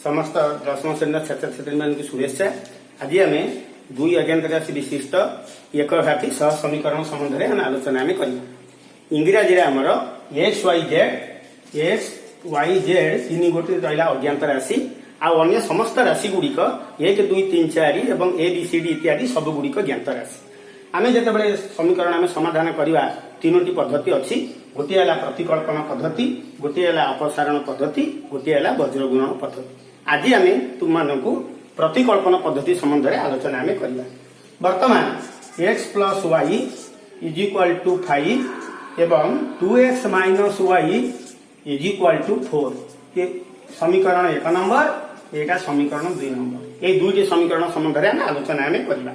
समस्त 10ମ ଶ୍ରେଣୀର ଛାତ୍ରଛାତ୍ରୀ ମାନଙ୍କୁ शुभेच्छा। आज आम दुई अज्ञात राशि विशिष्ट एकघाती सह समीकरण संबंध में आलोचना आम कर इंग्राजी आमर एक्स वाई जेड तीन गोटी रहा अज्ञात राशि आउ समस्त राशि गुड़िक 1 2 3 4 और ए बी सी डी इत्यादि सब गुड़िक ज्ञात राशि आम जिते समीकरण आम समाधान करवा तीनोटी पद्धति अच्छी गोटे है प्रतिकल्पन पद्धति गोटे है अपसारण पद्धति गोटे है वज्रगुणन पद्धति। आज आम तुम प्रतिकल्पन पद्धति संबंध में आलोचना आम करवा। वर्तमान x plus Y is equal to 5 एवं 2x minus Y is equal to 4 ये समीकरण 1 नंबर एटा समीकरण 2 नंबर ये दुईटी समीकरण संबंध में आलोचना आम करवा।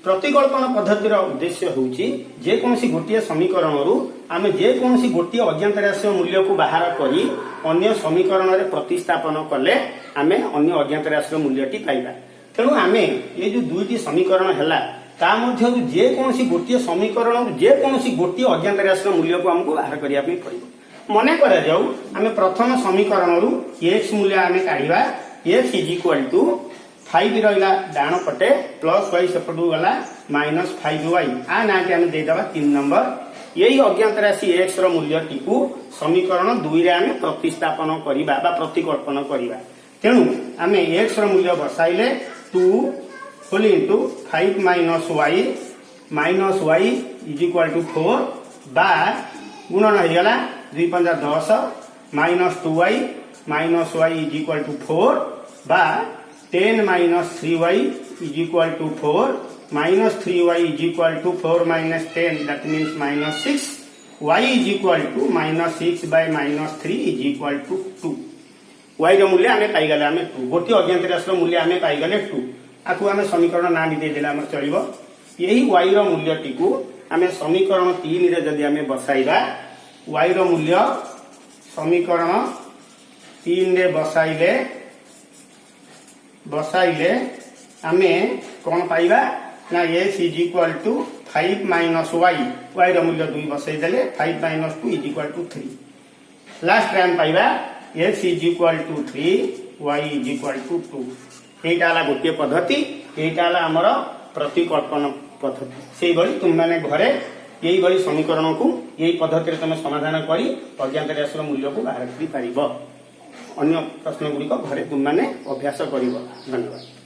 प्रतिकल्पन पद्धतिर उद्देश्य होउची जेकोसी गोटे समीकरण आम जेकोसी गोटे अज्ञात राशि मूल्य को बाहर करी अन्य समीकरण में प्रतिस्थापन कले आम अन्य अज्ञात राशि मूल्यटी पाइबा। तेणु आम ये जो दुईटी समीकरण है जेकोसी गोटे समीकरण जेकोसी गोटे अज्ञात राशि मूल्य को आमको बाहर करने पड़ो। मन कर आम प्रथम समीकरण एक्स मूल्य आम काढ़ा एक्स इज इक्वाल टू 5 रहा डाण पटे प्लस वाई सेपटू गला माइनस 5y आ ना के आम देदेबा 3 नंबर यही अज्ञात राशि x रो मूल्य टी को समीकरण 2 रे आम प्रतिस्थापन करिबा बा प्रतिकल्पन करिबा। तेणु आम x रो मूल्य बसाइले 2 whole into 5 minus y is equal to 4 बा गुणन हो गला 2 5 10 minus 2y minus y is equal to 4 बा 10 minus 3y is equal to 4 minus 3y is equal to 4 minus 10 that means minus 6 y is equal to minus 6 by minus 3 is equal to 2 y रो मूल्य आमे पाइगले आमे 2 गोटे अज्ञात राशि रो मूल्य आमे पाइगले 2 आकु आमे समीकरण ना दे देला आमे चलिबो। यही y रो मूल्य टी को आमे समीकरण 3 रे जदी आमे बसाइबा y रो मूल्य समीकरण 3 रे बसाइले आमे कौन पाइबा ना x is equal to 5 minus y रो मूल्य 2 बसाई देले 5 minus 2 is equal to 3 last time पाइबा x is equal to 3 y is equal to 2 एटा ला गोटे पद्धति एटा ला हमर प्रतिकल्पन पद्धति सेही बळी तुम माने घरे यही बड़ी समीकरण को यही पद्धति रे तुम समाधान करी अज्ञात राशि मूल्य को बाहर करि पारिबो। अन्य प्रश्न गुड़िक घरे तुम माने अभ्यास करिबो। धन्यवाद।